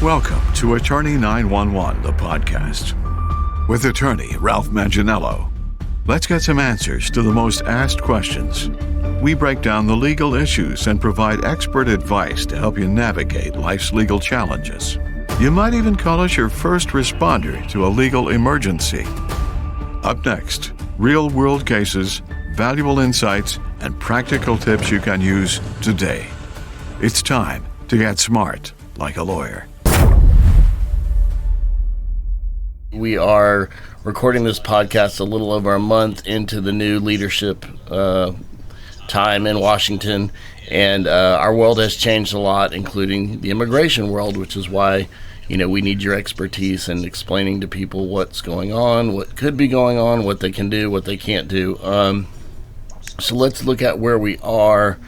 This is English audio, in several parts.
Welcome to Attorney 911, the podcast, with attorney Ralph Manginello. Let's get some answers to the most asked questions. We break down the legal issues and provide expert advice to help you navigate life's legal challenges. You might even call us your first responder to a legal emergency. Up next, real-world cases, valuable insights, and practical tips you can use today. It's time to get smart like a lawyer. We are recording this podcast a little over a month into the new leadership time in Washington, and our world has changed a lot, including the immigration world, which is why we need your expertise in explaining to people what's going on, what could be going on, what they can do, what they can't do. So let's look at where we are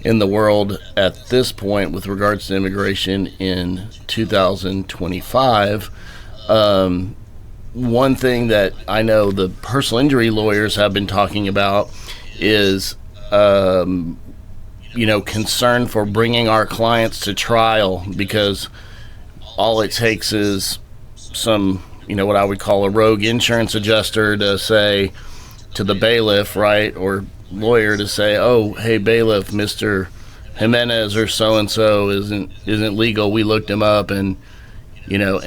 in the world at this point with regards to immigration in 2025. One thing that I know the personal injury lawyers have been talking about is, concern for bringing our clients to trial, because all it takes is some, what I would call a rogue insurance adjuster to say to the bailiff, right, or lawyer to say, oh, hey, bailiff, Mr. Jimenez or so-and-so isn't legal. We looked him up, and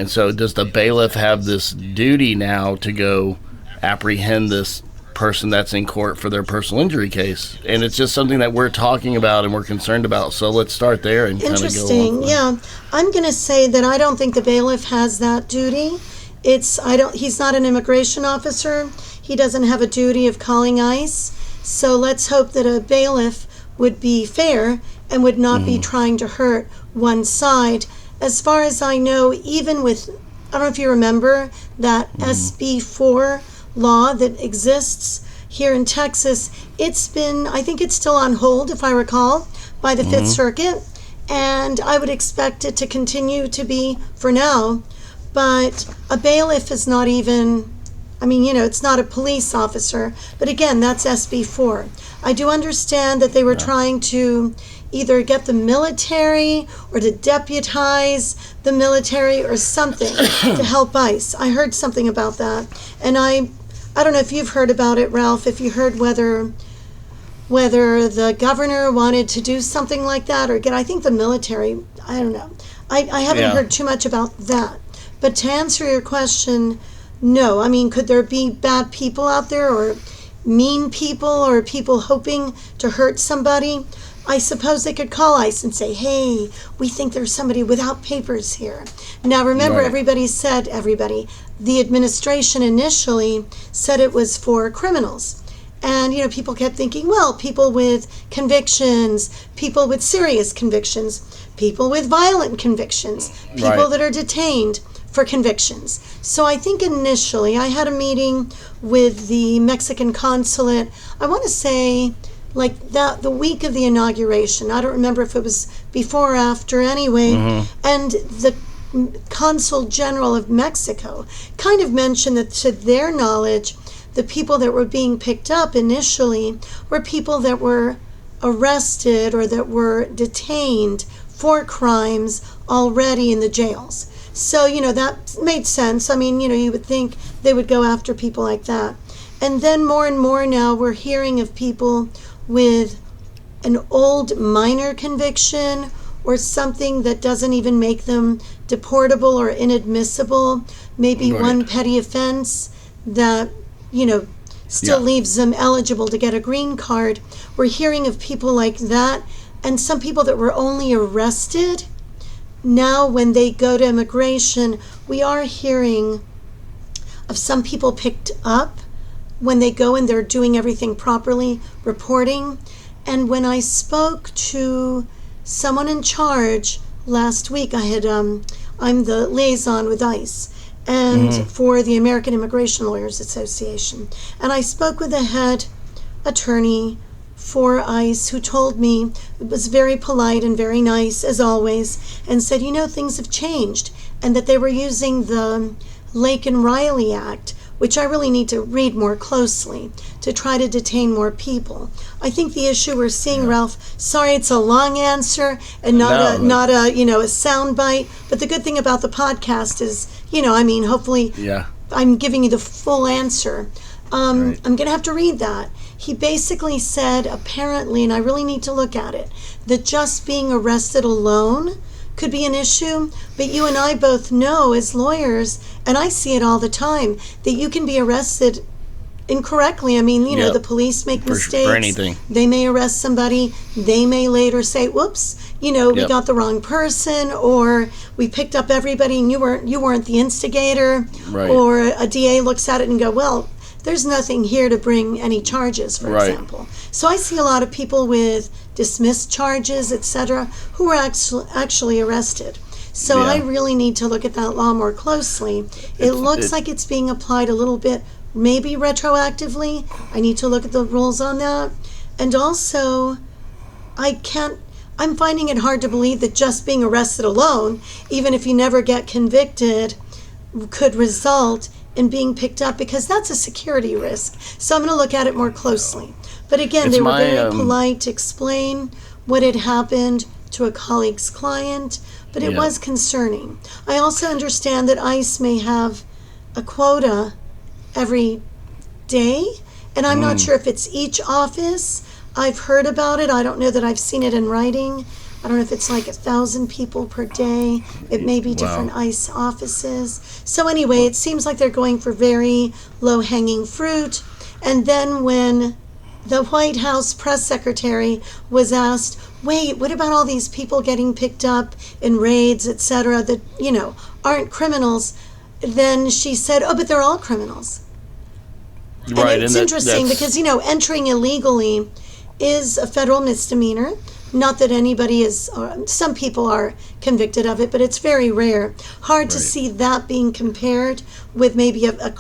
so does the bailiff have this duty now to go apprehend this person that's in court for their personal injury case? And it's just something that we're talking about and we're concerned about. So let's start there and kind of go on. Interesting. Yeah. I'm going to say that I don't think the bailiff has that duty. He's not an immigration officer. He doesn't have a duty of calling ICE. So let's hope that a bailiff would be fair and would not be trying to hurt one side. As far as I know, even with, I don't know if you remember that SB4 law that exists here in Texas, I think it's still on hold, if I recall, by the Fifth Circuit, and I would expect it to continue to be for now. But a bailiff is not even, it's not a police officer, but again, that's SB4. I do understand that they were trying to either get the military or to deputize the military or something to help ICE. I heard something about that. And I don't know if you've heard about it, Ralph, if you heard whether the governor wanted to do something like that, or I think the military, I don't know. I haven't heard too much about that. But to answer your question, no. Could there be bad people out there, or mean people, or people hoping to hurt somebody? I suppose they could call ICE and say, hey, we think there's somebody without papers here. Now, remember, right. The administration initially said it was for criminals. And, people kept thinking, well, people with convictions, people with serious convictions, people with violent convictions, people that are detained for convictions. So I think initially I had a meeting with the Mexican consulate, I want to say, the week of the inauguration. I don't remember if it was before or after anyway. And the Consul General of Mexico kind of mentioned that, to their knowledge, the people that were being picked up initially were people that were arrested or that were detained for crimes already in the jails. So, that made sense. You would think they would go after people like that. And then more and more now we're hearing of people with an old minor conviction or something that doesn't even make them deportable or inadmissible, maybe one petty offense that, still leaves them eligible to get a green card. We're hearing of people like that, and some people that were only arrested. Now when they go to immigration, we are hearing of some people picked up when they go and they're doing everything properly, reporting. And when I spoke to someone in charge last week, I'm the liaison with ICE and for the American Immigration Lawyers Association. And I spoke with the head attorney for ICE, who told me, it was very polite and very nice as always, and said, things have changed, and that they were using the Lake and Riley Act, which I really need to read more closely to try to detain more people. I think the issue we're seeing, Ralph, sorry it's a long answer and not a sound bite, but the good thing about the podcast is, hopefully I'm giving you the full answer. I'm going to have to read that. He basically said, apparently, and I really need to look at it, that just being arrested alone could be an issue, but you and I both know as lawyers, and I see it all the time, that you can be arrested incorrectly. The police make mistakes. For anything. They may arrest somebody. They may later say, whoops, we got the wrong person, or we picked up everybody and you weren't the instigator. Right. Or a DA looks at it and go, well, there's nothing here to bring any charges, for example. So I see a lot of people with dismissed charges, etc., who are actually arrested. So I really need to look at that law more closely. It looks like it's being applied a little bit, maybe retroactively. I need to look at the rules on that. And also, I'm finding it hard to believe that just being arrested alone, even if you never get convicted, could result in being picked up, because that's a security risk. So I'm going to look at it more closely. But again, they were very polite to explain what had happened to a colleague's client, but it was concerning. I also understand that ICE may have a quota every day, and I'm not sure if it's each office. I've heard about it. I don't know that I've seen it in writing. I don't know if it's like 1,000 people per day. It may be different ICE offices. So anyway, it seems like they're going for very low-hanging fruit. And then when the White House press secretary was asked, wait, what about all these people getting picked up in raids, etc., that, aren't criminals? Then she said, oh, but they're all criminals. Right, and it's interesting because, entering illegally is a federal misdemeanor. Not that anybody is, some people are convicted of it, but it's very rare. Hard to see that being compared with maybe a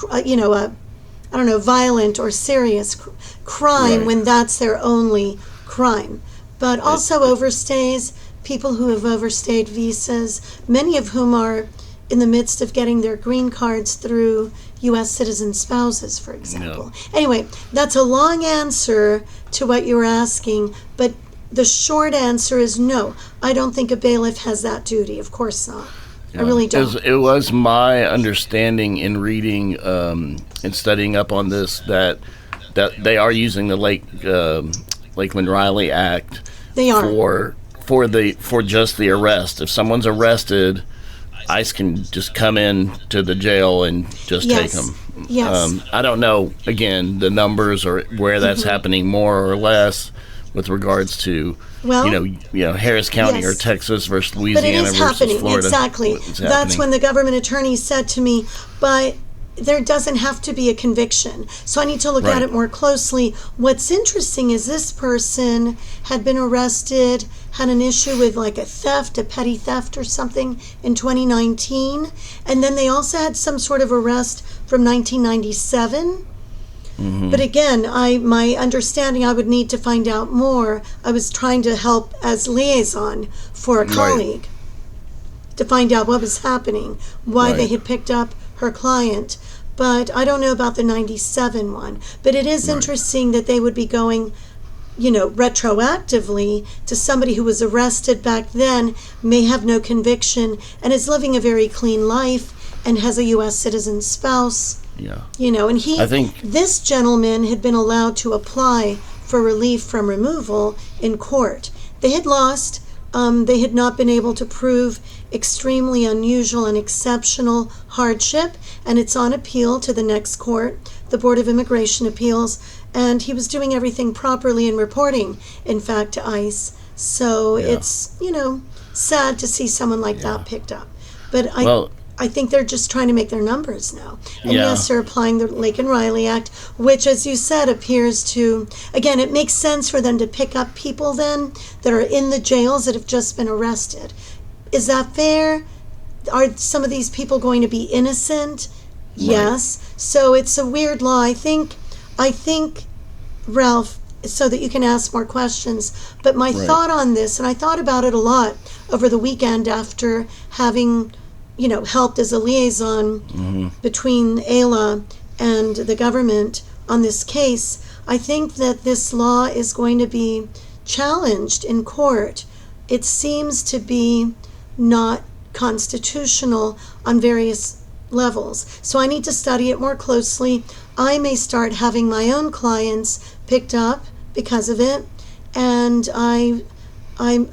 violent or serious crime when that's their only crime. But also overstays, people who have overstayed visas, many of whom are in the midst of getting their green cards through U.S. citizen spouses, for example. Anyway, that's a long answer to what you were asking, but the short answer is no. I don't think a bailiff has that duty. Of course not. I really don't. It was my understanding in reading and studying up on this that they are using the Lakeland Riley Act. They are for just the arrest. If someone's arrested, ICE can just come in to the jail and just take them. Yes. I don't know, again, the numbers or where that's happening more or less with regards to, Harris County or Texas versus Louisiana versus happening. Florida. Exactly. That's when the government attorney said to me, but there doesn't have to be a conviction. So I need to look at it more closely. What's interesting is this person had been arrested, had an issue with like a petty theft or something in 2019. And then they also had some sort of arrest from 1997. But again, my understanding, I would need to find out more. I was trying to help as liaison for a colleague to find out what was happening, why they had picked up her client. But I don't know about the 97 one. But it is interesting that they would be going, retroactively to somebody who was arrested back then, may have no conviction, and is living a very clean life and has a U.S. citizen spouse. And this gentleman had been allowed to apply for relief from removal in court. They had lost. They had not been able to prove extremely unusual and exceptional hardship, and it's on appeal to the next court, the Board of Immigration Appeals, and he was doing everything properly and reporting, in fact, to ICE. So it's, sad to see someone like that picked up. But I think they're just trying to make their numbers now. And yes, they're applying the Lakeland Riley Act, which, as you said, appears to, again, it makes sense for them to pick up people then that are in the jails that have just been arrested. Is that fair? Are some of these people going to be innocent? Yes. So it's a weird law. I think, Ralph, so that you can ask more questions, but my thought on this, and I thought about it a lot over the weekend after having helped as a liaison between AILA and the government on this case, I think that this law is going to be challenged in court. It seems to be not constitutional on various levels. So I need to study it more closely. I may start having my own clients picked up because of it, and I'm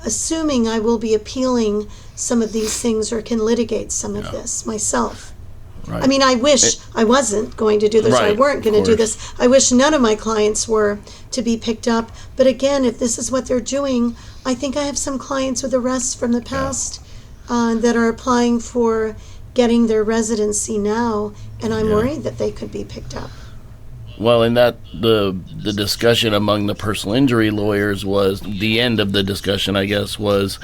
assuming I will be appealing some of these things or can litigate some of this myself. Right. I mean, I wish I wasn't going to do this, or I Right, weren't going to do course. this. I wish none of my clients were to be picked up. But again, if this is what they're doing, I think I have some clients with arrests from the past that are applying for getting their residency now, and I'm worried that they could be picked up. Well, in that the discussion among the personal injury lawyers was the end of the discussion, I guess, was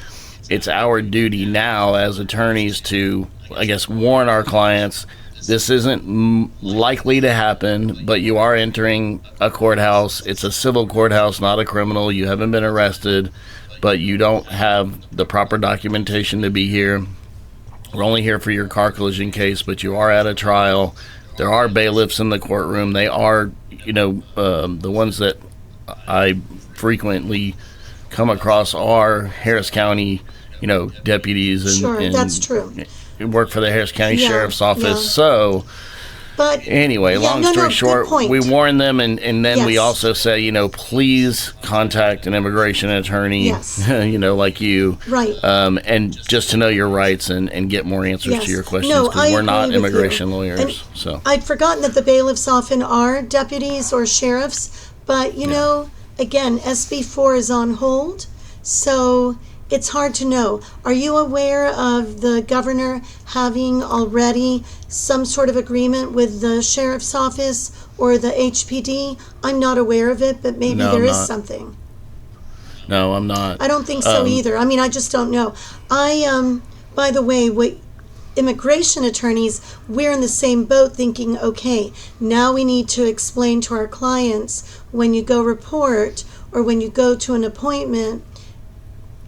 it's our duty now as attorneys to, I guess, warn our clients this isn't likely to happen, but you are entering a courthouse. It's a civil courthouse, not a criminal. You haven't been arrested, but you don't have the proper documentation to be here. We're only here for your car collision case, but you are at a trial. There are bailiffs in the courtroom. They are, the ones that I frequently come across are Harris County, deputies and That's true. Work for the Harris County Sheriff's Office. Yeah. So, but anyway, long story short, we warn them, and then we also say, please contact an immigration attorney, like you, right? And just to know your rights and get more answers to your questions, because we're not immigration lawyers. And so I'd forgotten that the bailiffs often are deputies or sheriffs, but again, SB4 is on hold, so it's hard to know. Are you aware of the governor having already some sort of agreement with the sheriff's office or the HPD? I'm not aware of it, but maybe there is something. No, I'm not. I don't think so either. I mean, I just don't know. By the way, immigration attorneys, we're in the same boat thinking, okay, now we need to explain to our clients when you go report or when you go to an appointment,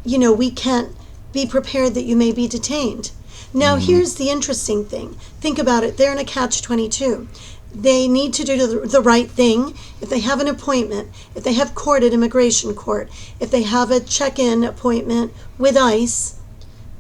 we can't be prepared that you may be detained. Now, here's the interesting thing. Think about it. They're in a catch-22. They need to do the right thing. If they have an appointment, if they have court at immigration court, if they have a check-in appointment with ICE,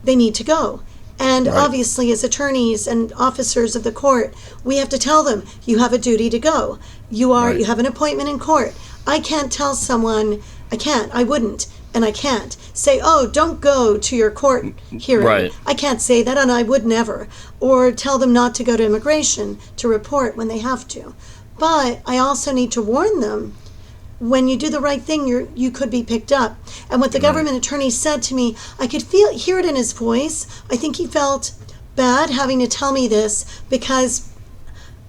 they need to go. And obviously, as attorneys and officers of the court, we have to tell them, you have a duty to go. You have an appointment in court. I can't tell someone, I wouldn't, and I can't say, oh, don't go to your court hearing. Right. I can't say that, and I would never. Or tell them not to go to immigration to report when they have to. But I also need to warn them, when you do the right thing, you could be picked up. And what the government attorney said to me, I could hear it in his voice. I think he felt bad having to tell me this because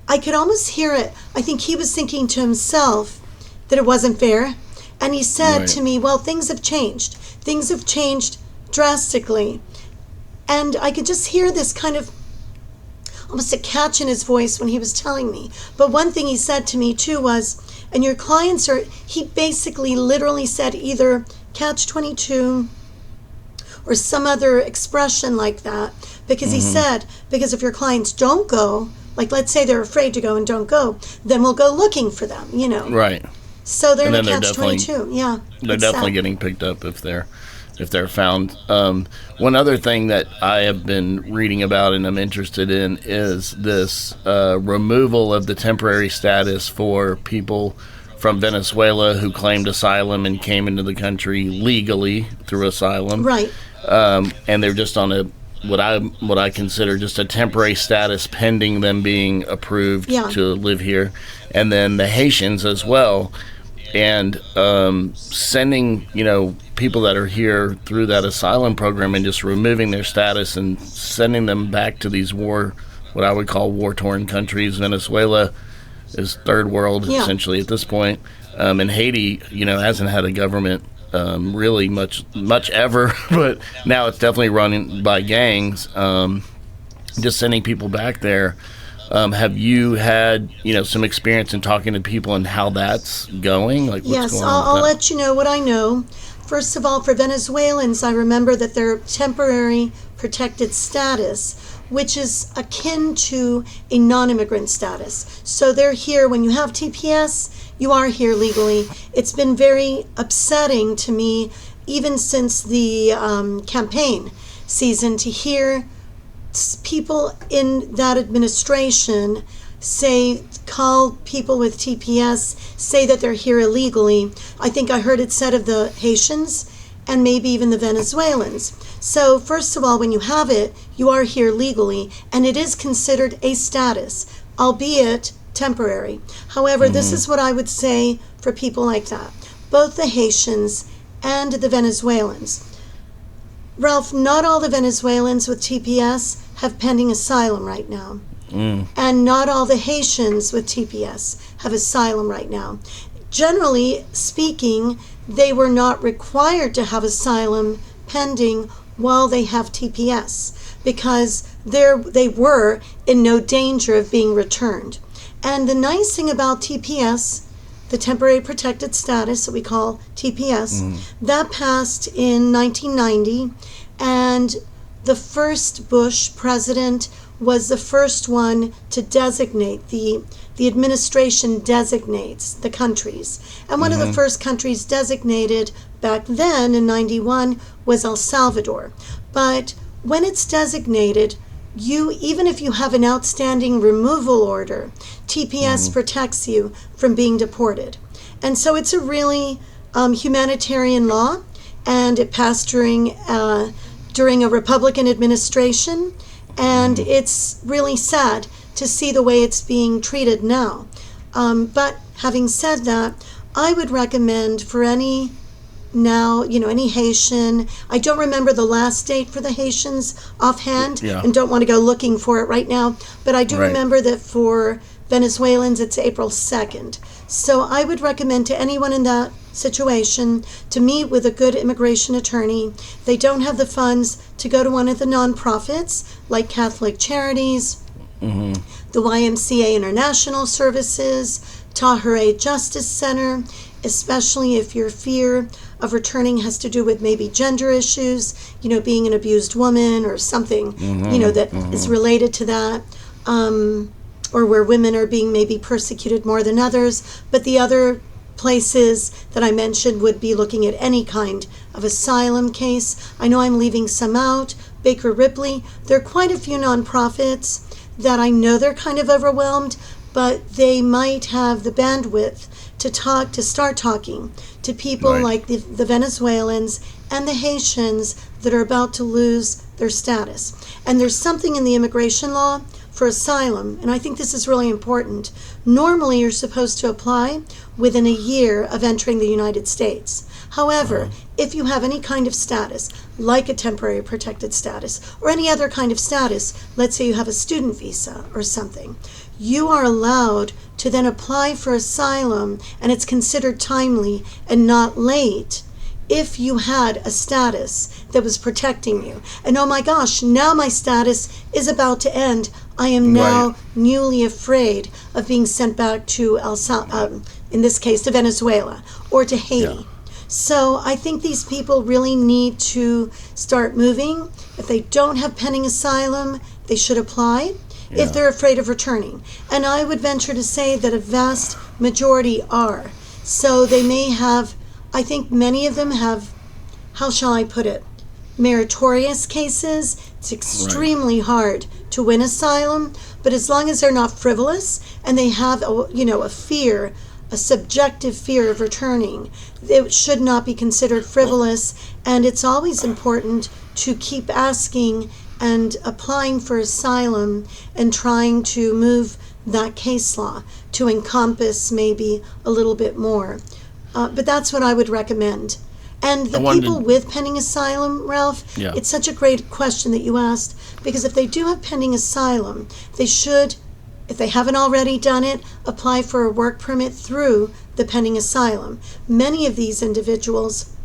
I could almost hear it. I think he was thinking to himself that it wasn't fair. And he said to me, well, things have changed. Things have changed drastically. And I could just hear this kind of almost a catch in his voice when he was telling me. But one thing he said to me too was, and your clients he basically literally said either catch-22 or some other expression like that. Because he said, because if your clients don't go, like let's say they're afraid to go and don't go, then we'll go looking for them, Right. So they're in a catch-22. Yeah. They're definitely getting picked up if they're found. One other thing that I have been reading about and I'm interested in is this removal of the temporary status for people from Venezuela who claimed asylum and came into the country legally through asylum. Right. And they're just on what I consider just a temporary status pending them being approved to live here. And then the Haitians as well. And sending, people that are here through that asylum program and just removing their status and sending them back to these what I would call war-torn countries. Venezuela is third world essentially at this point. And Haiti, hasn't had a government really much ever, but now it's definitely running by gangs. Just sending people back there. Have you had, some experience in talking to people and how that's going? Like, what's going on I'll let you know what I know. First of all, for Venezuelans, I remember that their temporary protected status, which is akin to a non-immigrant status. So they're here. When you have TPS, you are here legally. It's been very upsetting to me, even since the campaign season, to hear people in that administration call people with TPS, say that they're here illegally. I think I heard it said of the Haitians and maybe even the Venezuelans. So first of all, when you have it, you are here legally, and it is considered a status, albeit temporary. However, this is what I would say for people like that, both the Haitians and the Venezuelans. Ralph, not all the Venezuelans with TPS have pending asylum right now. And not all the Haitians with TPS have asylum right now. Generally speaking, they were not required to have asylum pending while they have TPS, because they were in no danger of being returned. And the nice thing about TPS, the temporary protected status that we call TPS, that passed in 1990, and the first Bush president was the first one to designate, the administration designates the countries. And one of the first countries designated back then in 91 was El Salvador. But when it's designated, even if you have an outstanding removal order, TPS protects you from being deported. And so it's a really humanitarian law, and it passed during a Republican administration. And it's really sad to see the way it's being treated now. But having said that, I would recommend for any Haitian, I don't remember the last date for the Haitians offhand, and don't want to go looking for it right now, but I do remember that for Venezuelans, it's April 2nd. So I would recommend to anyone in that situation to meet with a good immigration attorney. They don't have the funds to go to one of the nonprofits like Catholic Charities, the YMCA International Services, Tahirih Justice Center, especially if your fear of returning has to do with maybe gender issues, being an abused woman or something, that is related to that, or where women are being maybe persecuted more than others. But the other places that I mentioned would be looking at any kind of asylum case. I know I'm leaving some out. Baker Ripley. There are quite a few nonprofits that I know they're kind of overwhelmed, but they might have the bandwidth to start talking to people like the Venezuelans and the Haitians that are about to lose their status. And there's something in the immigration law for asylum, and I think this is really important. Normally, you're supposed to apply within a year of entering the United States. However, if you have any kind of status, like a temporary protected status, or any other kind of status, let's say you have a student visa or something, you are allowed to then apply for asylum, and it's considered timely and not late if you had a status that was protecting you. And oh my gosh, now my status is about to end. I am now newly afraid of being sent back to in this case, to Venezuela or to Haiti. So I think these people really need to start moving. If they don't have pending asylum, they should apply if they're afraid of returning. And I would venture to say that a vast majority are. So they may have, I think many of them have, how shall I put it, meritorious cases. It's extremely hard to win asylum, but as long as they're not frivolous and they have a fear, a subjective fear of returning, it should not be considered frivolous. And it's always important to keep asking and applying for asylum and trying to move that case law to encompass maybe a little bit more. But that's what I would recommend. And the people with pending asylum, Ralph, it's such a great question that you asked, because if they do have pending asylum, they should, if they haven't already done it, apply for a work permit through the pending asylum. Many of these individuals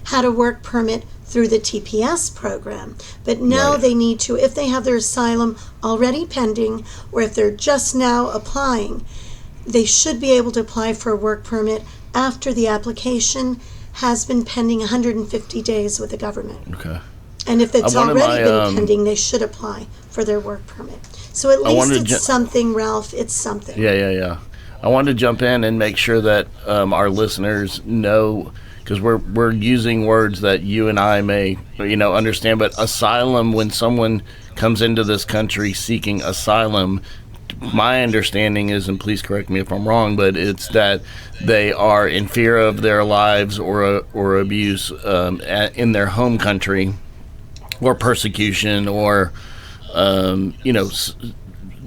had a work permit through the TPS program, but now they need to, if they have their asylum already pending, or if they're just now applying, they should be able to apply for a work permit after the application has been pending 150 days with the government. Okay. And if it's one of already my, been pending, they should apply for their work permit. So at least it's something, Ralph. It's something. Yeah. I wanted to jump in and make sure that our listeners know, because we're using words that you and I may, understand. But asylum, when someone comes into this country seeking asylum, my understanding is, and please correct me if I'm wrong, but it's that they are in fear of their lives or abuse in their home country, or persecution, or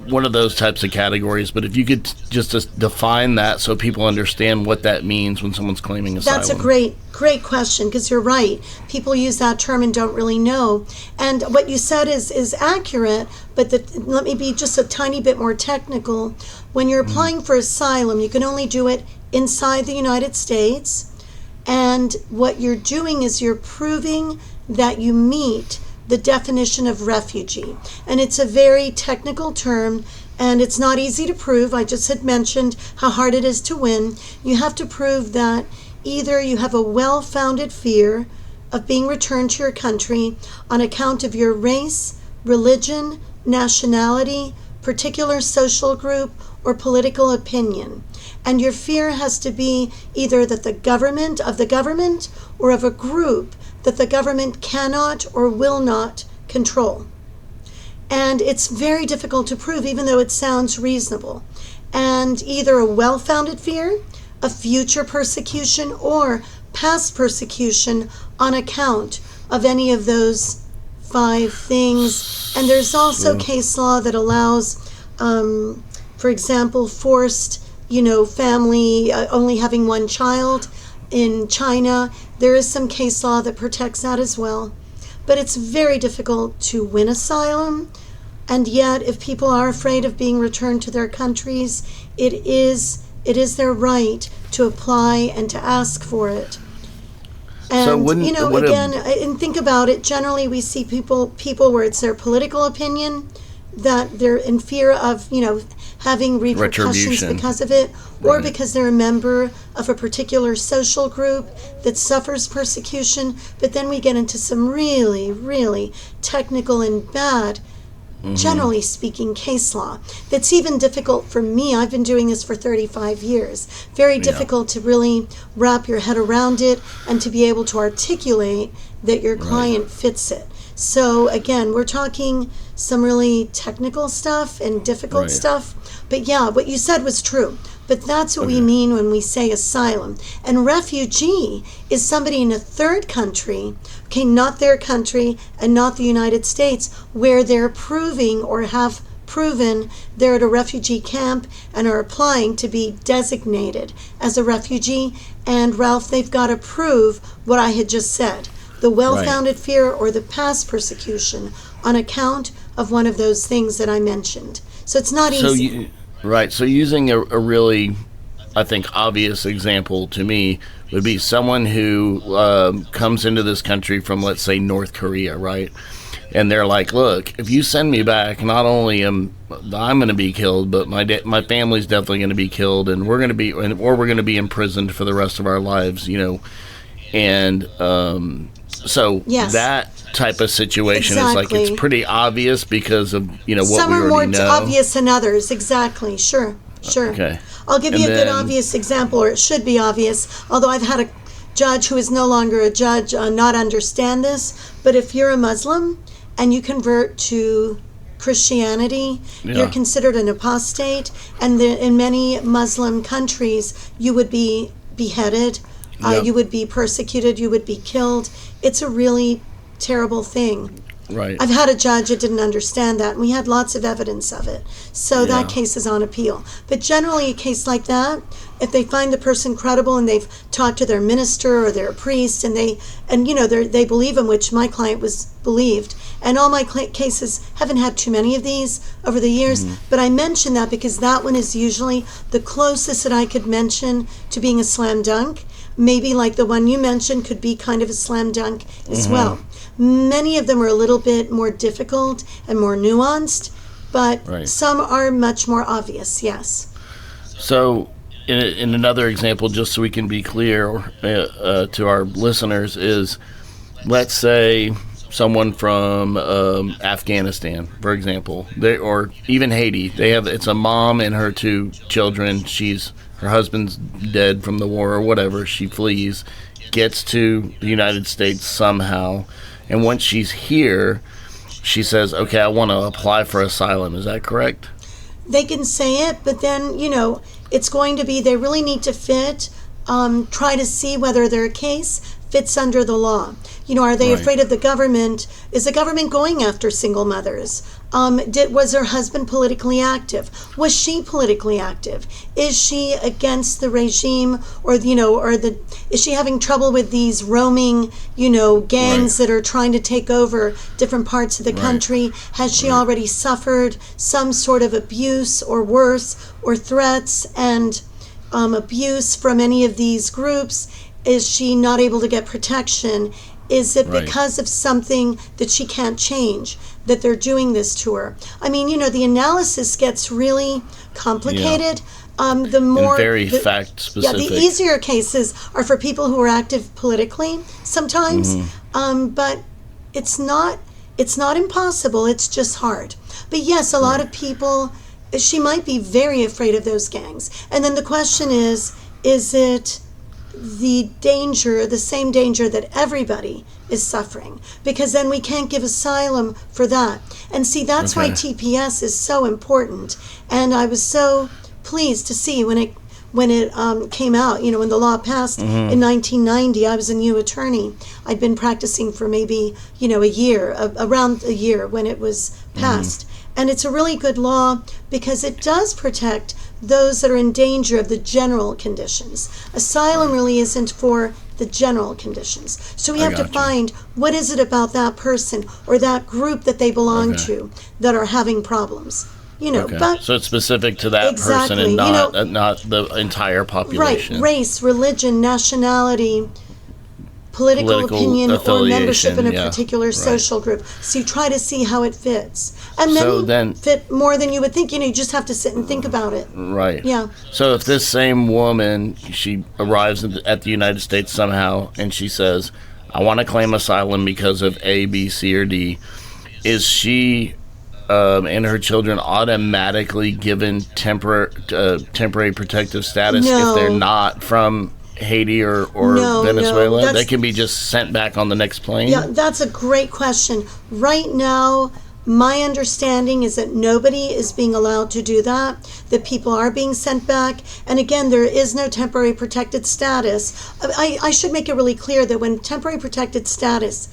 one of those types of categories. But if you could just define that so people understand what that means when someone's claiming asylum. That's a great question, because you're right. People use that term and don't really know. And what you said is accurate, but let me be just a tiny bit more technical. When you're applying for asylum, you can only do it inside the United States. And what you're doing is you're proving that you meet the definition of refugee. And it's a very technical term, and it's not easy to prove. I just had mentioned how hard it is to win. You have to prove that either you have a well-founded fear of being returned to your country on account of your race, religion, nationality, particular social group, or political opinion. And your fear has to be either that the government or of a group that the government cannot or will not control. And it's very difficult to prove, even though it sounds reasonable. And either a well-founded fear of future persecution or past persecution on account of any of those 5 things. And there's also case law that allows, for example, forced, family only having one child. In China, there is some case law that protects that as well. But it's very difficult to win asylum. And yet, if people are afraid of being returned to their countries, it is their right to apply and to ask for it. And, and think about it, generally we see people where it's their political opinion, that they're in fear of, having repercussions because of it, or because they're a member of a particular social group that suffers persecution. But then we get into some really, really technical and bad, generally speaking, case law that's even difficult for me. I've been doing this for 35 years. Very difficult to really wrap your head around it and to be able to articulate that your client fits it. So again, we're talking some really technical stuff and difficult stuff. But yeah, what you said was true. But that's what we mean when we say asylum. And refugee is somebody in a third country, not their country and not the United States, where they're proving or have proven they're at a refugee camp and are applying to be designated as a refugee. And Ralph, they've got to prove what I had just said. The well-founded fear or the past persecution on account of one of those things that I mentioned. So it's not easy. So using a really, I think, obvious example to me would be someone who comes into this country from, let's say, North Korea, right? And they're like, look, if you send me back, not only I'm going to be killed, but my family's definitely going to be killed, and we're going to be imprisoned for the rest of our lives, And so that type of situation is like, it's pretty obvious because of, what we already know. Some are more obvious than others. Exactly. Sure. Okay. I'll give you a good obvious example, or it should be obvious, although I've had a judge who is no longer a judge not understand this. But if you're a Muslim and you convert to Christianity, you're considered an apostate. And in many Muslim countries, you would be beheaded. You would be persecuted, you would be killed. It's a really terrible thing. Right. I've had a judge that didn't understand that, and we had lots of evidence of it. So that case is on appeal. But generally, a case like that, if they find the person credible and they've talked to their minister or their priest, and they believe him, which my client was believed. And all my cases haven't had too many of these over the years, but I mention that because that one is usually the closest that I could mention to being a slam dunk. Maybe like the one you mentioned could be kind of a slam dunk as well. Many of them are a little bit more difficult and more nuanced, but some are much more obvious, yes. So in another example, just so we can be clear to our listeners, is let's say someone from Afghanistan, for example, or even Haiti. It's a mom and her 2 children. Her husband's dead from the war or whatever. She flees, gets to the United States somehow, and once she's here, she says, "Okay, I want to apply for asylum." Is that correct? They can say it, but then, it's going to be, they really need to try to see whether their case fits under the law. Are they afraid of the government? Is the government going after single mothers? Was her husband politically active? Was she politically active? Is she against the regime, is she having trouble with these roaming, gangs that are trying to take over different parts of the country? Has she already suffered some sort of abuse or worse, or threats and abuse from any of these groups? Is she not able to get protection? Is it because of something that she can't change that they're doing this to her? I mean, the analysis gets really complicated. The more and fact specific. Yeah, the easier cases are for people who are active politically sometimes, but it's not impossible. It's just hard. But yes, a lot of people. She might be very afraid of those gangs. And then the question is it the same danger that everybody is suffering? Because then we can't give asylum for that. And see, that's why TPS is so important. And I was so pleased to see when it came out, when the law passed in 1990. I was a new attorney. I'd been practicing for maybe, around a year when it was passed. And it's a really good law because it does protect those that are in danger of the general conditions. Asylum really isn't for the general conditions. So we have to find what is it about that person or that group that they belong to that are having problems. But so it's specific to that person and not the entire population. Right, race, religion, nationality, political opinion, or membership in a particular social group. So you try to see how it fits. And then fit more than you would think. You just have to sit and think about it. Right. Yeah. So if this same woman, she arrives at the United States somehow and she says, "I want to claim asylum because of A, B, C, or D," is she and her children automatically given temporary protective status if they're not from Haiti or Venezuela? No, they can be just sent back on the next plane? Yeah, that's a great question. Right now, my understanding is that nobody is being allowed to do that, that people are being sent back. And again, there is no temporary protected status. I should make it really clear that when temporary protected status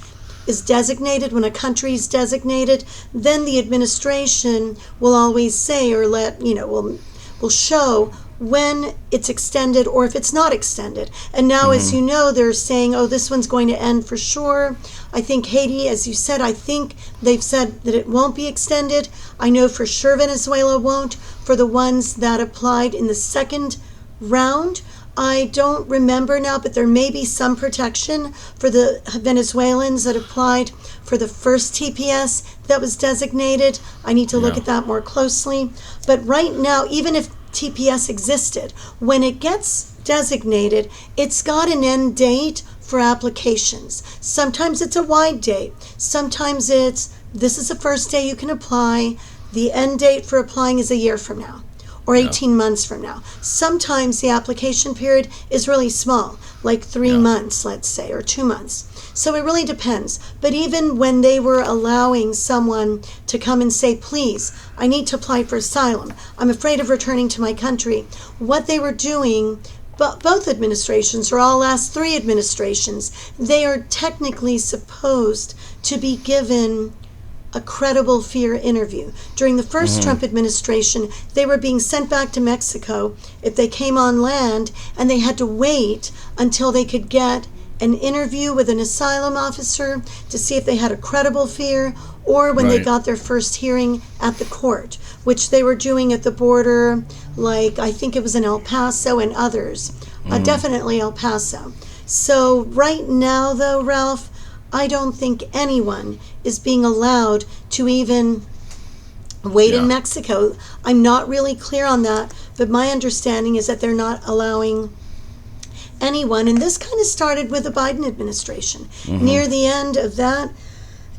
is designated, when a country is designated, then the administration will always say or will show when it's extended or if it's not extended. And now, as you know, they're saying, oh, this one's going to end for sure. I think Haiti, as you said, I think they've said that it won't be extended. I know for sure Venezuela won't for the ones that applied in the second round. I don't remember now, but there may be some protection for the Venezuelans that applied for the first TPS that was designated. I need to look at that more closely. But right now, even if TPS existed, when it gets designated, it's got an end date for applications. Sometimes it's a wide date. Sometimes this is the first day you can apply. The end date for applying is a year from now or 18 months from now. Sometimes the application period is really small, like 3 months, let's say, or 2 months. So it really depends. But even when they were allowing someone to come and say, please, I need to apply for asylum, I'm afraid of returning to my country, what they were doing, both administrations, or all last 3 administrations, they are technically supposed to be given a credible fear interview. During the first Trump administration, they were being sent back to Mexico if they came on land, and they had to wait until they could get an interview with an asylum officer to see if they had a credible fear, or when they got their first hearing at the court, which they were doing at the border, like I think it was in El Paso and others, definitely El Paso. So right now, though, Ralph, I don't think anyone is being allowed to even wait in Mexico. I'm not really clear on that, but my understanding is that they're not allowing anyone. And this kind of started with the Biden administration. Near the end of that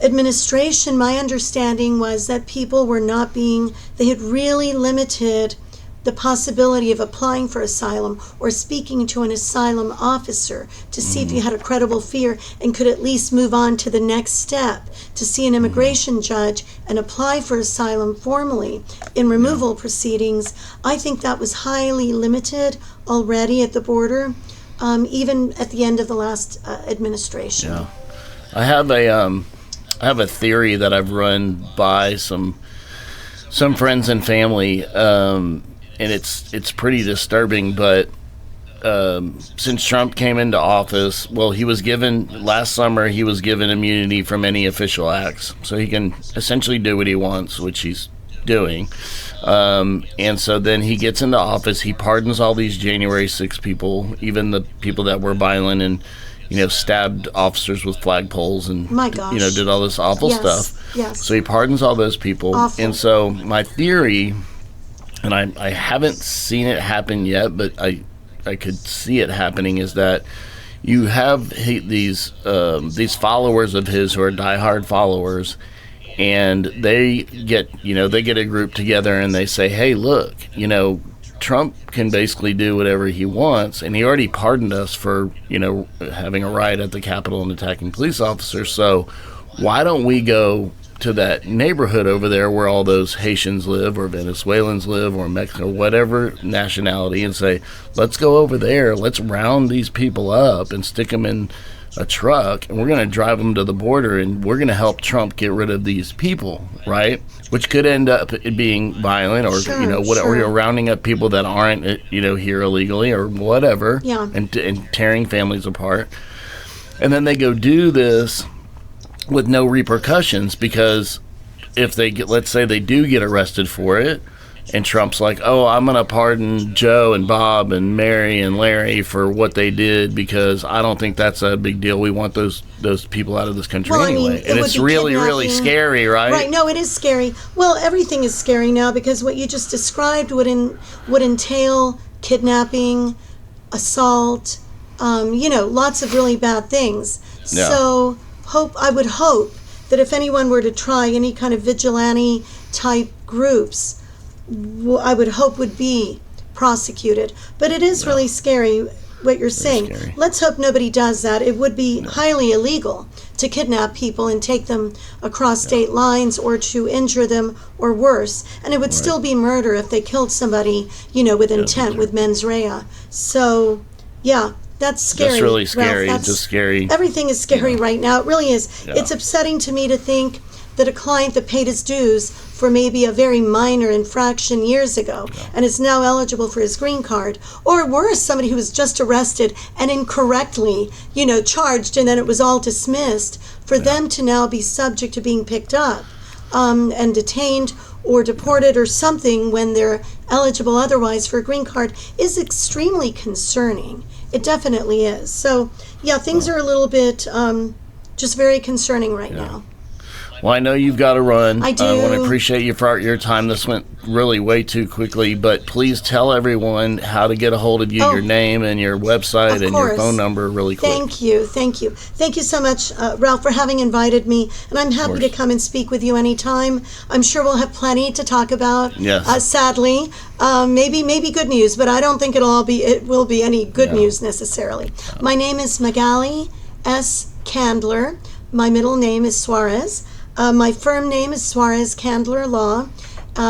administration, my understanding was that people were not being, they had really limited the possibility of applying for asylum or speaking to an asylum officer to see if you had a credible fear and could at least move on to the next step to see an immigration judge and apply for asylum formally in removal proceedings. I think that was highly limited already at the border, even at the end of the last administration. Yeah. I have a theory that I've run by some friends and family, and it's pretty disturbing. But since Trump came into office, well, last summer he was given immunity from any official acts, so he can essentially do what he wants, which he's doing. And so then he gets into office, he pardons all these January 6 people, even the people that were violent and stabbed officers with flagpoles and My gosh. Did all this awful stuff. Yes. So he pardons all those people. Awful. And so my theory, and I haven't seen it happen yet, but I could see it happening, is that you have these followers of his who are diehard followers, and they get a group together and they say, hey, look, Trump can basically do whatever he wants, and he already pardoned us for having a riot at the Capitol and attacking police officers, so why don't we go to that neighborhood over there where all those Haitians live or Venezuelans live or Mexico, whatever nationality, and say, let's go over there, let's round these people up and stick them in a truck, and we're going to drive them to the border, and we're going to help Trump get rid of these people, right? Which could end up being violent, or or you're rounding up people that aren't here illegally or whatever, and tearing families apart. And then they go do this with no repercussions, because if let's say they do get arrested for it, and Trump's like, oh, I'm going to pardon Joe and Bob and Mary and Larry for what they did because I don't think that's a big deal. We want those people out of this country anyway. And it's really, really scary, right? Right. No, it is scary. Well, everything is scary now, because what you just described would entail kidnapping, assault, lots of really bad things. Yeah. So I would hope that if anyone were to try any kind of vigilante type groups, I would hope would be prosecuted. But it is really scary what you're saying. Scary. Let's hope nobody does that. It would be highly illegal to kidnap people and take them across state lines, or to injure them, or worse. And it would still be murder if they killed somebody, with intent, with mens rea. So, that's scary. That's really scary. Ralph, It's just scary. Everything is scary right now. It really is. Yeah. It's upsetting to me to think that a client that paid his dues for maybe a very minor infraction years ago and is now eligible for his green card, or worse, somebody who was just arrested and incorrectly, charged, and then it was all dismissed, for them to now be subject to being picked up and detained or deported or something when they're eligible otherwise for a green card is extremely concerning. It definitely is. So, things are a little bit just very concerning right now. Well, I know you've got to run. I do. I want to appreciate you for your time. This went really way too quickly, but please tell everyone how to get a hold of you, your name and your website and your phone number really quick. Thank you. Thank you so much, Ralph, for having invited me, and I'm happy to come and speak with you anytime. I'm sure we'll have plenty to talk about. Yes. Sadly, maybe good news, but I don't think it will be any good news necessarily. My name is Magali S. Candler. My middle name is Suarez. My firm name is Suarez Candler Law,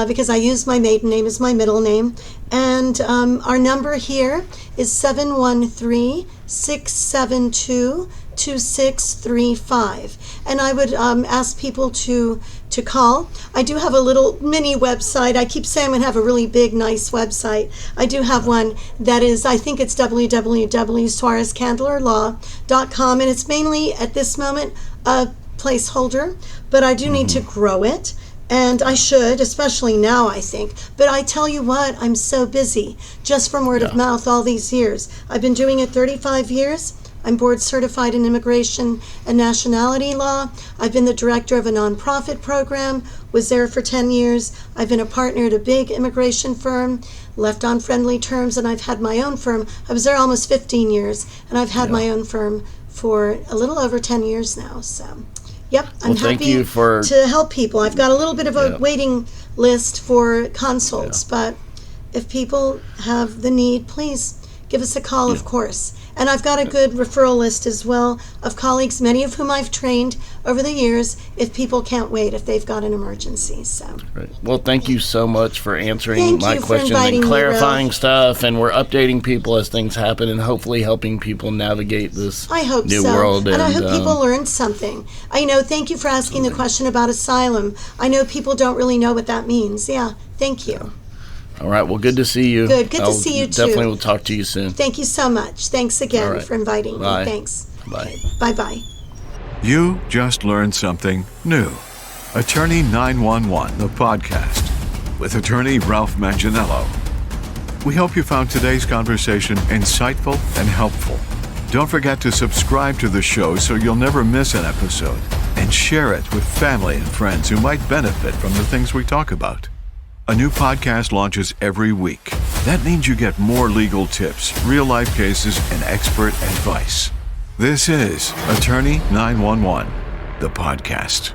because I use my maiden name as my middle name. And our number here is 713-672-2635. And I would ask people to call. I do have a little mini website. I keep saying I'm going to have a really big, nice website. I do have one that is, I think it's www.suarezcandlerlaw.com, and it's mainly, at this moment, a placeholder, but I do need to grow it, and I should, especially now, I think. But I tell you what, I'm so busy, just from word of mouth all these years. I've been doing it 35 years. I'm board certified in immigration and nationality law. I've been the director of a nonprofit program, was there for 10 years. I've been a partner at a big immigration firm, left on friendly terms, and I've had my own firm. I was there almost 15 years, and I've had my own firm for a little over 10 years now. So, Yep, I'm Well, thank happy you for- to help people. I've got a little bit of a Yeah. waiting list for consults, but if people have the need, please give us a call, of course. And I've got a good referral list as well of colleagues, many of whom I've trained over the years, if people can't wait, if they've got an emergency. So. Right. Well, thank you so much for answering Thank my you for questions inviting and me, clarifying Ralph. stuff, and we're updating people as things happen, and hopefully helping people navigate this I hope new so. world. And I hope people learned something. I know, thank you for asking the question about asylum. I know people don't really know what that means. Yeah, thank you. All right. Well, good to see you. Good to see you, too. Definitely will talk to you soon. Thank you so much. Thanks again All right. for inviting Bye. me. Thanks. Bye. Bye-bye. You just learned something new. Attorney 911, the podcast, with attorney Ralph Manginello. We hope you found today's conversation insightful and helpful. Don't forget to subscribe to the show so you'll never miss an episode, and share it with family and friends who might benefit from the things we talk about. A new podcast launches every week. That means you get more legal tips, real-life cases, and expert advice. This is Attorney 911, the podcast.